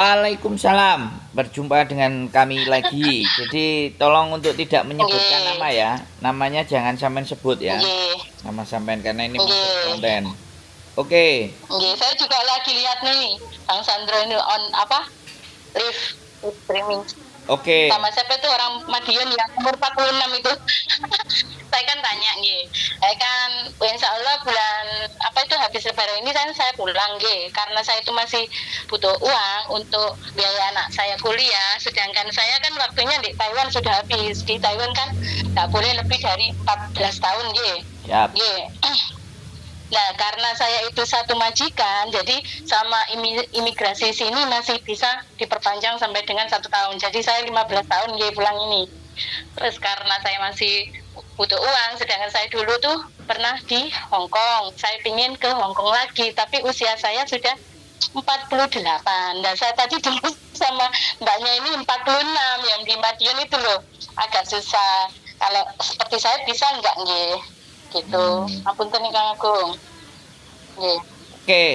Waalaikumsalam, berjumpa dengan kami lagi. Jadi tolong untuk tidak menyebutkan nama Nggih, ya. Namanya jangan sampean sebut ya. nggih, Nama sampean karena ini masuk nggih, konten. Oke, nggih. Saya juga lagi lihat nih, Bang Sandro ini on apa? Live, live streaming. oke, Sama siapa itu orang Madiun yang umur 46 itu. Saya kan tanya nggih. Saya kan insya Allah bulan apa itu habis lebaran ini kan saya pulang nggih. Karena saya itu masih butuh uang untuk biaya anak saya kuliah. Sedangkan saya kan waktunya di Taiwan sudah habis. Di Taiwan kan nggak boleh lebih dari 14 tahun nggih. siap. Nggih. Nah, karena saya itu satu majikan, jadi sama imigrasi sini masih bisa diperpanjang sampai dengan 1 tahun. Jadi saya 15 tahun ya pulang ini. Terus karena saya masih butuh uang, sedangkan saya dulu tuh pernah di Hong Kong. Saya pingin ke Hong Kong lagi, tapi usia saya sudah 48. Dan saya tadi dulu sama mbaknya ini 46 yang di Madiun itu loh. Agak susah. Kalau seperti saya bisa enggak nggih? Gitu. Apunten nih Kang Agung. Nggih. Oke,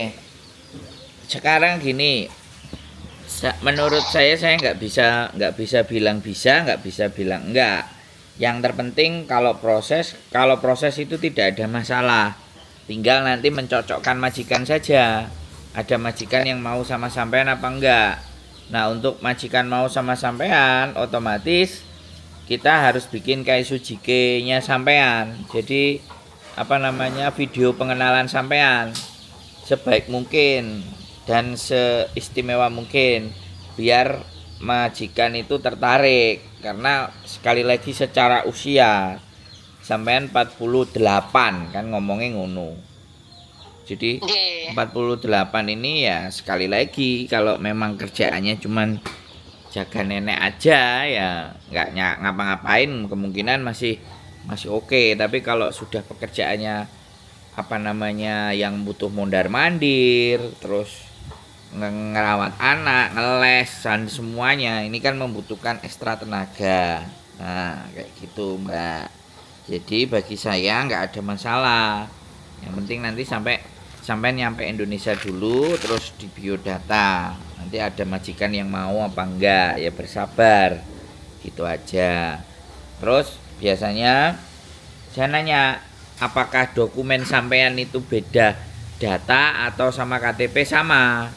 sekarang gini. Menurut saya nggak bisa bilang bisa, nggak bisa bilang enggak. Yang terpenting kalau proses itu tidak ada masalah. Tinggal nanti mencocokkan majikan saja. Ada majikan yang mau sama sampean apa enggak. Nah, untuk majikan mau sama sampean, otomatis kita harus bikin kayak sujike-nya sampean. Jadi apa namanya video pengenalan sampean sebaik mungkin dan seistimewa mungkin biar majikan itu tertarik karena sekali lagi secara usia sampean 48 kan ngomongnya ngono. Jadi Nggih. 48 ini ya sekali lagi kalau memang kerjaannya cuman jaga nenek aja ya nggak ngapa-ngapain kemungkinan masih masih oke. Tapi kalau sudah pekerjaannya apa namanya yang butuh mondar mandir terus ngerawat anak ngeles dan semuanya ini kan membutuhkan ekstra tenaga. Nah kayak gitu mbak, jadi bagi saya nggak ada masalah, yang penting nanti sampai nyampe Indonesia dulu terus di biodata nanti ada majikan yang mau apa enggak ya bersabar gitu aja. Terus biasanya saya nanya, apakah dokumen sampean itu beda data atau sama KTP sama?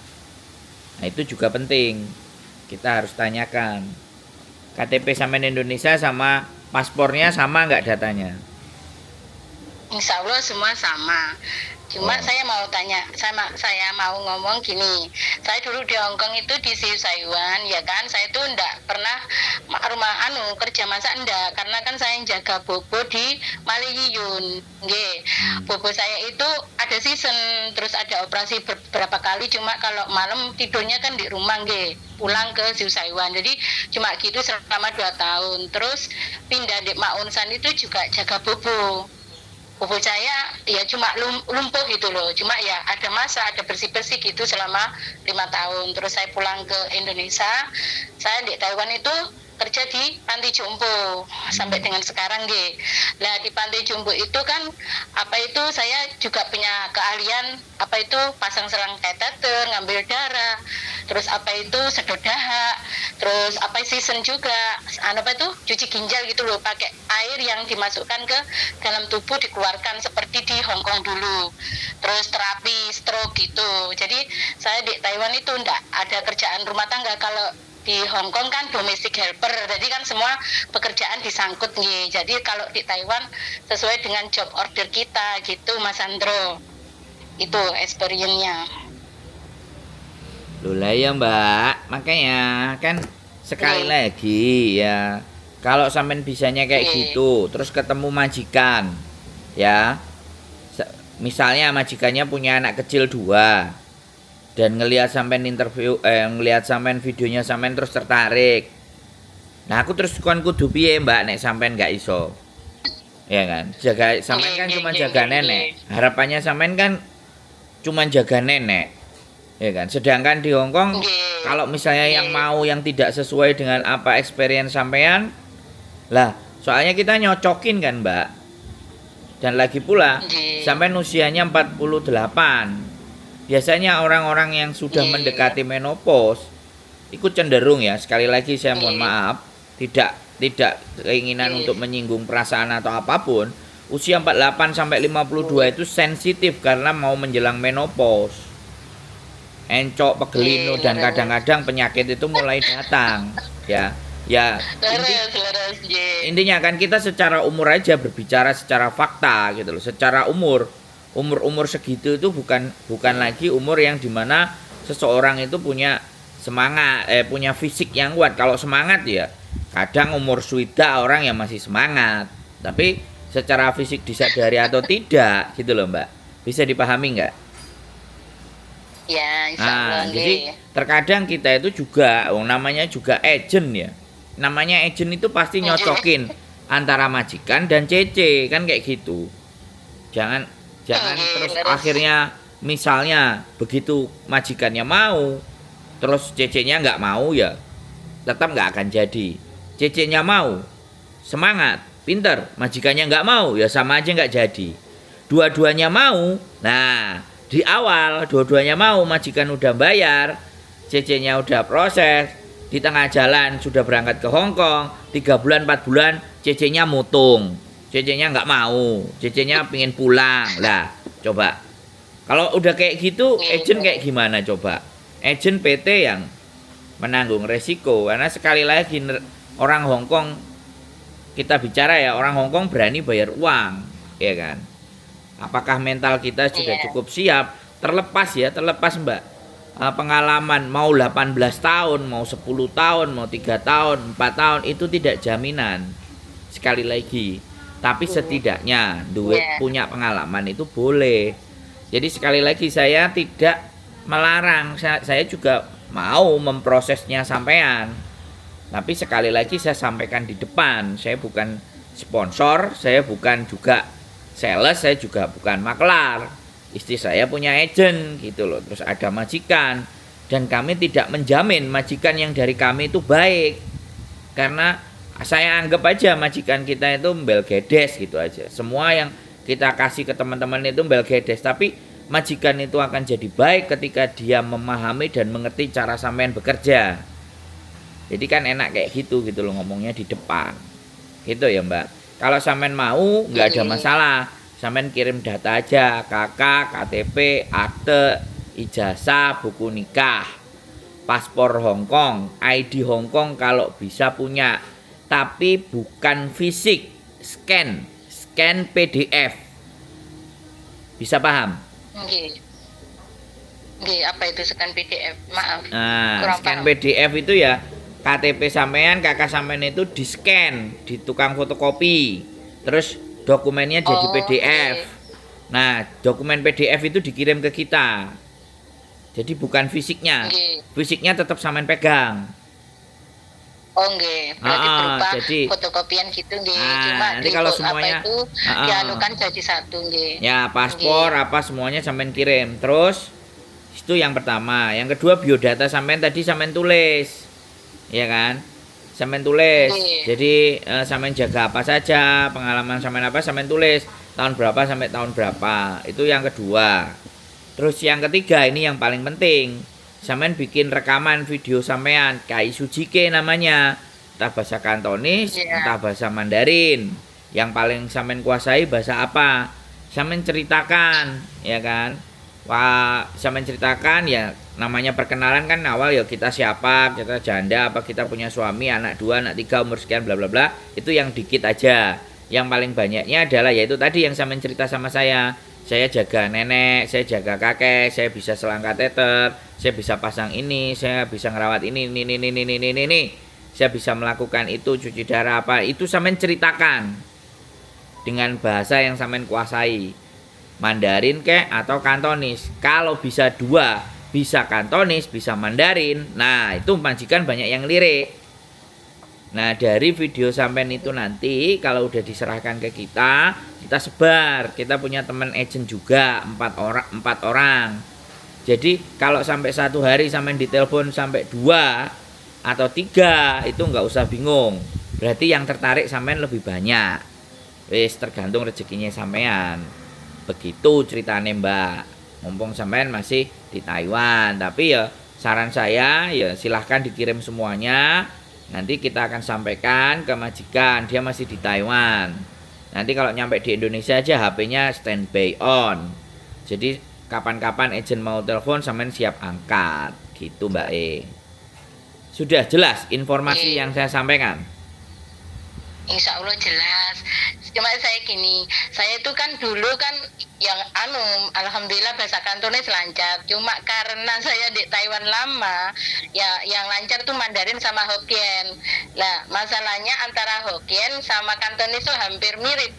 Nah, itu juga penting. Kita harus tanyakan. KTP sampean Indonesia sama paspornya sama nggak datanya? Insya Allah semua sama. Cuma Oh, saya mau tanya, saya mau ngomong gini. Saya dulu di Hong Kong itu di Siu Saiwan, ya kan. Saya tuh enggak pernah rumah kerja masak enggak, karena kan saya jaga bobo di Maliyun. Nggih. hmm. Bobo saya itu ada season, terus ada operasi beberapa kali. Cuma kalau malam tidurnya kan di rumah, nggih. Pulang ke Siu Saiwan. Jadi cuma gitu selama 2 tahun. Terus pindah di Mak Unsan itu juga jaga bobo. Bobo saya ya cuma lumpuh gitu loh, cuma ya ada masa ada bersih-bersih gitu selama 5 tahun. Terus saya pulang ke Indonesia, saya di Taiwan itu kerja di panti jompo sampai dengan sekarang deh. Nah di panti jompo itu kan apa itu saya juga punya keahlian apa itu pasang selang kateter, ngambil darah, terus apa itu sedot dahak, terus apa season juga, apa itu cuci ginjal gitu loh, pakai air yang dimasukkan ke dalam tubuh dikeluarkan seperti di Hong Kong dulu. Terus terapi stroke gitu. Jadi saya di Taiwan itu enggak ada kerjaan rumah tangga. Kalau di Hong Kong kan domestic helper, jadi kan semua pekerjaan disangkut nih. Jadi kalau di Taiwan sesuai dengan job order kita gitu Mas Andro. Itu experience-nya. Loh lah ya mbak, makanya kan sekali Nih, lagi ya kalau sampean bisanya kayak nih, gitu terus ketemu majikan ya, misalnya majikannya punya anak kecil dua dan ngelihat sampean videonya sampean terus tertarik. Nah aku terus kon kudu piye mbak nek sampean nggak iso, ya kan jaga sampean kan cuma jaga nenek, harapannya sampean kan cuma jaga nenek, ya kan. Sedangkan di Hong Kong nih, kalau misalnya yang nih, mau yang tidak sesuai dengan apa experience sampean lah, soalnya kita nyocokin kan mbak. Dan lagi pula nih, sampai usianya 48. Biasanya orang-orang yang sudah nih, mendekati menopause Ikut cenderung ya, sekali lagi saya mohon Nggih. maaf, tidak keinginan Nggih. untuk menyinggung perasaan atau apapun. Usia 48 sampai 52 itu sensitif karena mau menjelang menopause. Encok, pegelinu Nggih, dan leres. kadang-kadang penyakit itu mulai datang. Ya, ya Leres, nggih. intinya kan kita secara umur aja berbicara secara fakta gitu loh. Secara umur segitu itu bukan lagi umur yang dimana seseorang itu punya semangat, punya fisik yang kuat. Kalau semangat ya kadang umur suida orang yang masih semangat, tapi secara fisik disadari atau tidak gitu loh Mbak, bisa dipahami nggak? Ya, Nah, insyaallah jadi nggih. terkadang kita itu juga, namanya juga agent ya. Namanya agent itu pasti Nggih. nyocokin antara majikan dan cece, kan kayak gitu. Jangan jangan Nggih, terus leres. akhirnya misalnya begitu majikannya mau, terus cecenya nggak mau ya, tetap nggak akan jadi. Cecenya mau, semangat, pinter, majikannya nggak mau, ya sama aja nggak jadi. Dua-duanya mau, nah di awal dua-duanya mau, majikan udah bayar, cc-nya udah proses, di tengah jalan sudah berangkat ke Hong Kong, 3 bulan 4 bulan cc-nya mutung, cc-nya nggak mau, cc-nya pingin pulang lah. Coba kalau udah kayak gitu, agent kayak gimana coba? Agent PT yang menanggung resiko, karena sekali lagi orang Hong Kong, kita bicara ya, orang Hong Kong berani bayar uang, ya kan? Apakah mental kita sudah Iya. cukup siap? Terlepas Mbak. Pengalaman mau 18 tahun, mau 10 tahun, mau 3 tahun, 4 tahun itu tidak jaminan. Sekali lagi, tapi setidaknya duit Iya. punya pengalaman itu boleh. Jadi sekali lagi saya tidak melarang, saya juga mau memprosesnya sampean. Tapi sekali lagi saya sampaikan di depan, saya bukan sponsor, saya bukan juga sales, saya juga bukan maklar. Istri saya punya agent gitu loh, terus ada majikan, dan kami tidak menjamin majikan yang dari kami itu baik. Karena saya anggap aja majikan kita itu mbel gedes gitu aja. Semua yang kita kasih ke teman-teman itu mbel gedes, tapi majikan itu akan jadi baik ketika dia memahami dan mengerti cara sampean bekerja. Jadi kan enak kayak gitu loh, ngomongnya di depan. Gitu ya Mbak. Kalau sampean mau nggak ada masalah. Sampean kirim data aja, KK, KTP, akte, ijazah, buku nikah, paspor Hong Kong, ID Hong Kong kalau bisa punya. Tapi bukan fisik, scan PDF. Bisa paham? Nggih. Nggih, apa itu scan PDF? Maaf. Nah, Kurang scan paham. PDF itu ya KTP sampean, kakak sampean itu di scan di tukang fotokopi. Terus dokumennya jadi PDF. Oke. Nah, dokumen PDF itu dikirim ke kita. Jadi bukan fisiknya. Nggih. Fisiknya tetap sampean pegang. Oh nggih, berarti berupa Jadi fotokopian gitu nggih. Nah, Cuma nanti kalau semuanya apa itu dianukan jadi satu nggih. ya paspor apa semuanya sampean kirim. Terus itu yang pertama. Yang kedua biodata sampean tadi sampean tulis. Ya kan? Sampean tulis. Jadi sampean jaga apa saja, pengalaman sampean apa sampean tulis. Tahun berapa sampai tahun berapa. Itu yang kedua. Terus yang ketiga ini yang paling penting. Sampean bikin rekaman video sampean, Kai Sujike namanya. Entah bahasa Kantonis, entah bahasa Mandarin. Yang paling sampean kuasai bahasa apa? Sampean ceritakan, ya kan? Wah, sampean ceritakan ya, namanya perkenalan kan awal ya, kita siapa, kita janda apa, kita punya suami, anak 2, anak 3, umur sekian bla bla bla. Itu yang dikit aja. Yang paling banyaknya adalah yaitu tadi yang sampean cerita sama saya jaga nenek, saya jaga kakek, saya bisa selang kateter, saya bisa pasang ini, saya bisa ngerawat ini. Saya bisa melakukan itu, cuci darah apa, itu sampean ceritakan dengan bahasa yang sampean kuasai. Mandarin kek atau Kantonis. Kalau bisa dua, bisa Kantonis, bisa Mandarin. Nah, itu majikan banyak yang lirik. Nah, dari video sampean itu nanti kalau udah diserahkan ke kita sebar. Kita punya teman agent juga 4 orang. Jadi kalau sampai 1 hari sampean ditelepon sampai 2 atau 3 itu nggak usah bingung. Berarti yang tertarik sampean lebih banyak. Wis tergantung rezekinya sampean. Begitu ceritanya Mbak. Mumpung sampean masih di Taiwan, tapi ya saran saya ya silahkan dikirim semuanya. Nanti kita akan sampaikan ke majikan, dia masih di Taiwan. Nanti kalau nyampe di Indonesia aja HP-nya standby on. Jadi kapan-kapan agent mau telepon sampean siap angkat. Gitu Mbak E. Sudah jelas informasi yang saya sampaikan? Insya Allah jelas. Cuma saya gini, saya itu kan dulu kan yang alhamdulillah bahasa Kantonis lancar. Cuma karena saya di Taiwan lama, ya yang lancar tuh Mandarin sama Hokkien. Nah, masalahnya antara Hokkien sama Kantonis itu hampir mirip.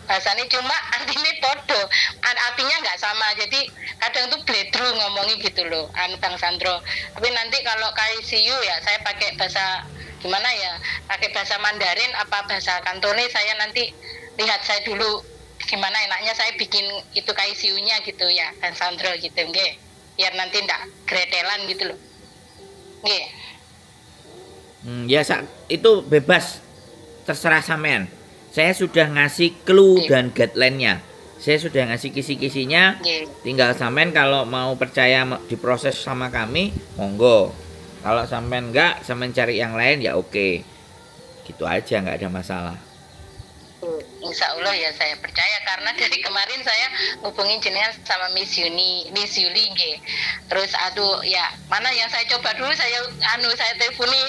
Bahasanya cuma artinya podo, artinya nggak sama. Jadi kadang tuh bledru ngomongnya gitu loh, Bang Sandro. Tapi nanti kalau KICU ya saya pakai bahasa gimana ya, pakai bahasa Mandarin apa bahasa Kantonis, saya nanti lihat saya dulu gimana enaknya saya bikin itu KICU-nya gitu ya, Bang Sandro gitu, nggih. Biar nanti ndak gretelan gitu loh. Nggih. Ya itu bebas, terserah sampean. Saya sudah ngasih clue dan guideline-nya. Saya sudah ngasih kisi-kisinya. Tinggal sampean kalau mau percaya diproses sama kami, monggo. Kalau sampean enggak, sampean cari yang lain ya oke. Gitu aja, nggak ada masalah. Insya Allah ya saya percaya, karena dari kemarin saya hubungin jenengan sama Miss Yuli nggih. Terus aduh ya, mana yang saya coba dulu, saya telponi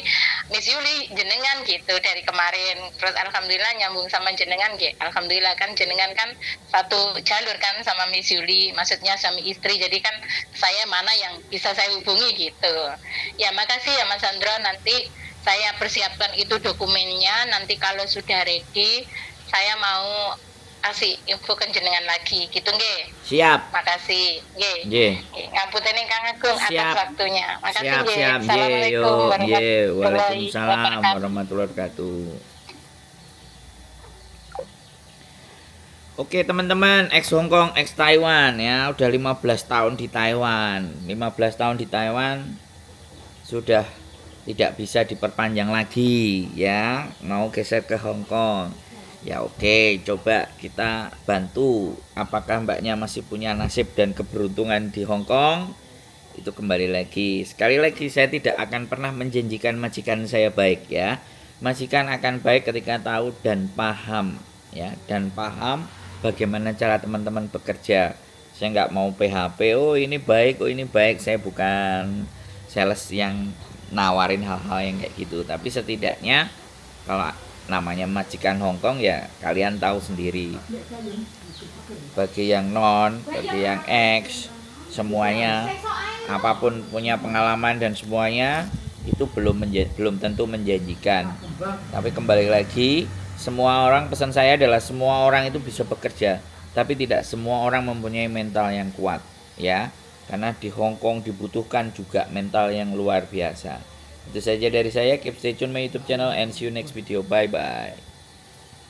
Miss Yuli jenengan gitu dari kemarin. Terus alhamdulillah nyambung sama jenengan nggih. Alhamdulillah kan jenengan kan satu jalur kan sama Miss Yuli, maksudnya suami istri. Jadi kan saya mana yang bisa saya hubungi gitu. Ya makasih ya Mas Sandro, nanti saya persiapkan itu dokumennya, nanti kalau sudah ready saya mau kasih info ke jenengan lagi gitu nggih. Siap. Makasih. Nggih. Nggih. Ngapunten Kang Agung atas waktunya. Makasih nggih. Siap. Assalamualaikum Waalaikumsalam warahmatullahi wabarakatuh. Oke teman-teman, ex Hongkong, ex Taiwan ya, udah 15 tahun di Taiwan. 15 tahun di Taiwan sudah tidak bisa diperpanjang lagi ya, mau geser ke Hongkong. Ya oke, coba kita bantu. Apakah mbaknya masih punya nasib dan keberuntungan di Hongkong? Itu kembali lagi. Sekali lagi saya tidak akan pernah menjanjikan majikan saya baik ya. Majikan akan baik ketika tahu dan paham ya, dan paham bagaimana cara teman-teman bekerja. Saya nggak mau PHP, oh ini baik, saya bukan sales yang nawarin hal-hal yang kayak gitu. Tapi setidaknya kalau namanya majikan Hongkong ya kalian tahu sendiri. Bagi yang non, bagi yang ex, semuanya apapun punya pengalaman dan semuanya itu belum tentu menjanjikan. Tapi kembali lagi, semua orang, pesan saya adalah semua orang itu bisa bekerja, tapi tidak semua orang mempunyai mental yang kuat ya. Karena di Hongkong dibutuhkan juga mental yang luar biasa. Itu saja dari saya. Keep stay tune my YouTube channel and see you next video. Bye bye.